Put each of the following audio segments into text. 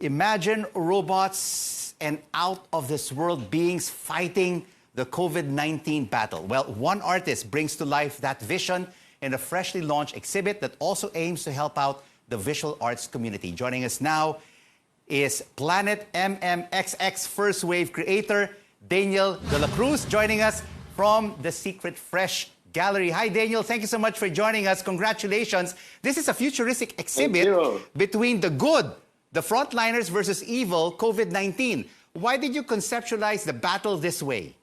Imagine robots and out-of-this-world beings fighting the COVID-19 battle. Well, one artist brings to life that vision in a freshly launched exhibit that also aims to help out the visual arts community. Joining us now is Planet MMXX First Wave creator, Daniel Dela Cruz, joining us from the Secret Fresh Gallery. Hi, Daniel. Thank you so much for joining us. Congratulations. This is a futuristic exhibit between the good, the frontliners versus evil, COVID-19. Why did you conceptualize the battle this way?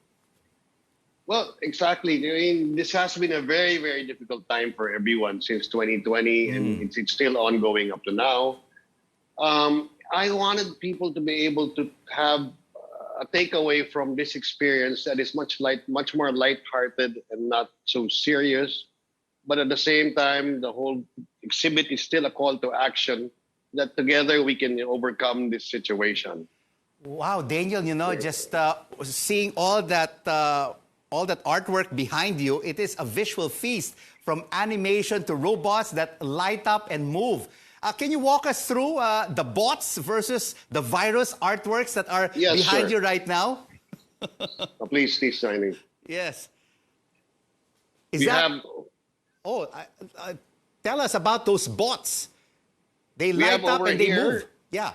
Well, exactly. I mean, this has been a very, very difficult time for everyone since 2020, and it's still ongoing up to now. I wanted people to be able to have a takeaway from this experience that is much more lighthearted and not so serious. But at the same time, the whole exhibit is still a call to action that together we can overcome this situation. Wow, Daniel, you know, just seeing all that artwork behind you, it is a visual feast, from animation to robots that light up and move. Can you walk us through the bots versus the virus artworks that are behind you right now? Please, signing. Yes. Tell us about those bots. They light up and they move. Yeah.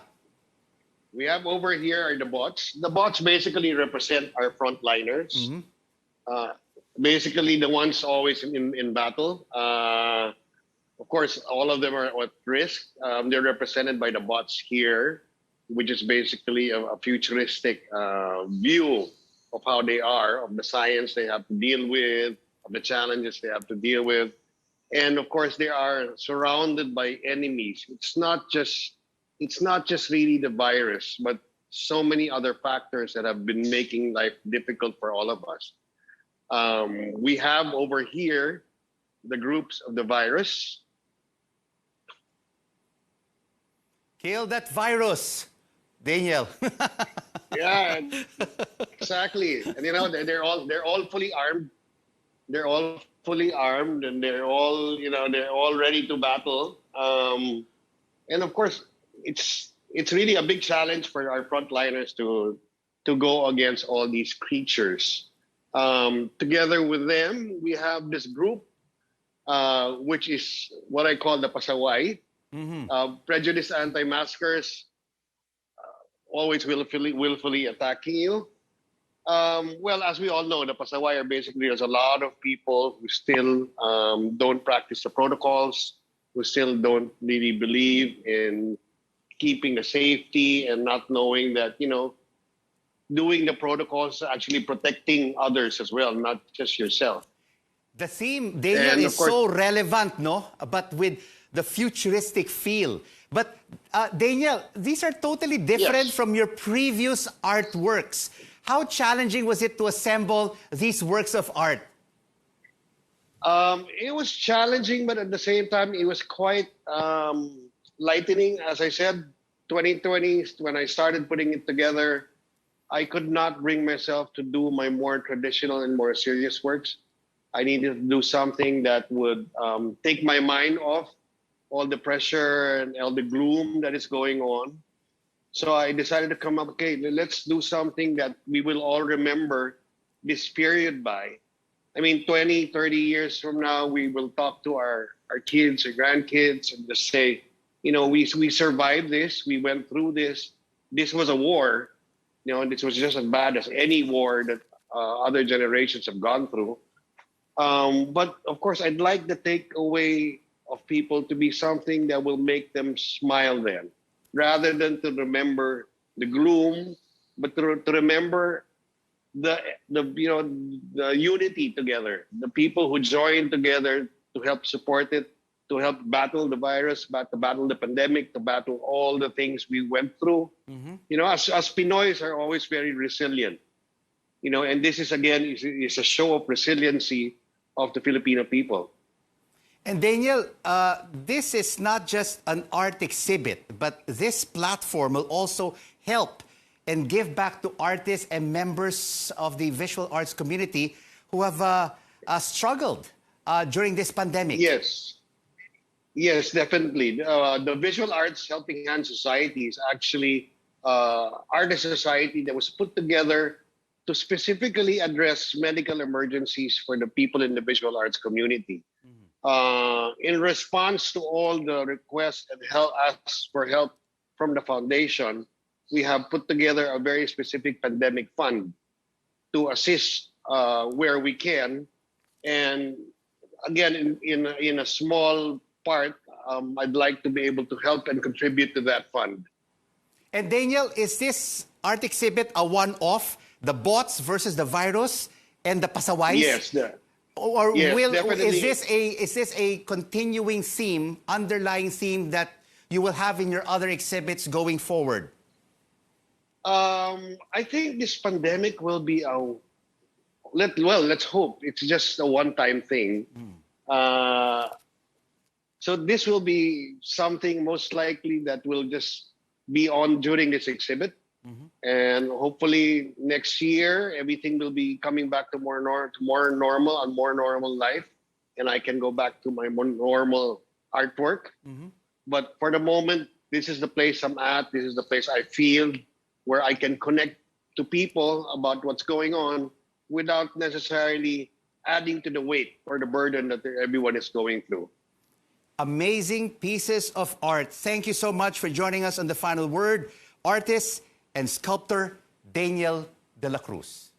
We have over here are the bots. The bots basically represent our frontliners. Basically, the ones always in battle. Of course, all of them are at risk. They're represented by the bots here, which is basically a futuristic view of how they are, of the science they have to deal with, of the challenges they have to deal with. And of course, they are surrounded by enemies. It's not just really the virus, but so many other factors that have been making life difficult for all of us. We have over here the groups of the virus. Kill that virus, Daniel. Yeah, exactly. And you know, they're all fully armed. They're all fully armed, and they're all ready to battle. And of course, it's really a big challenge for our frontliners to go against all these creatures. Together with them, we have this group, which is what I call the pasaway. Prejudiced anti-maskers, always willfully attacking you. Well, as we all know, the pasaway are basically, there's a lot of people who still don't practice the protocols, who still don't really believe in keeping the safety and not knowing that, you know, doing the protocols actually protecting others as well, not just yourself. The theme, Daniel, is so relevant, no? But with the futuristic feel. But Daniel, these are totally different from your previous artworks. How challenging was it to assemble these works of art? It was challenging, but at the same time, it was quite lightening. As I said, 2020, when I started putting it together, I could not bring myself to do my more traditional and more serious works. I needed to do something that would take my mind off all the pressure and all the gloom that is going on. So I decided to come up, okay, let's do something that we will all remember this period by. I mean, 20, 30 years from now, we will talk to our kids or grandkids and just say, you know, we survived this, we went through this. This was a war, you know, and this was just as bad as any war that other generations have gone through. But of course, I'd like the takeaway of people to be something that will make them smile then, rather than to remember the gloom, but to remember the unity together, the people who joined together to help support it, to help battle the virus, to battle the pandemic, to battle all the things we went through. You know, as Pinoys are always very resilient. You know, and this is again is a show of resiliency of the Filipino people. And Daniel, this is not just an art exhibit, but this platform will also help and give back to artists and members of the visual arts community who have struggled during this pandemic. Yes. Yes, definitely. The Visual Arts Helping Hand Society is actually artist society that was put together to specifically address medical emergencies for the people in the visual arts community. In response to all the requests and help asks for help from the foundation, we have put together a very specific pandemic fund to assist where we can. And again, in a small part, I'd like to be able to help and contribute to that fund. And Daniel, is this art exhibit a one-off? The bots versus the virus and the pasaways? Yes, Or yes, will definitely. is this a continuing theme, underlying theme that you will have in your other exhibits going forward? I think this pandemic will be let's hope it's just a one-time thing. Uh, so this will be something most likely that will just be on during this exhibit. And hopefully next year, everything will be coming back to more normal and more normal life. And I can go back to my more normal artwork. But for the moment, this is the place I'm at. This is the place I feel where I can connect to people about what's going on without necessarily adding to the weight or the burden that everyone is going through. Amazing pieces of art. Thank you so much for joining us on The Final Word, artist and sculptor Daniel Dela Cruz.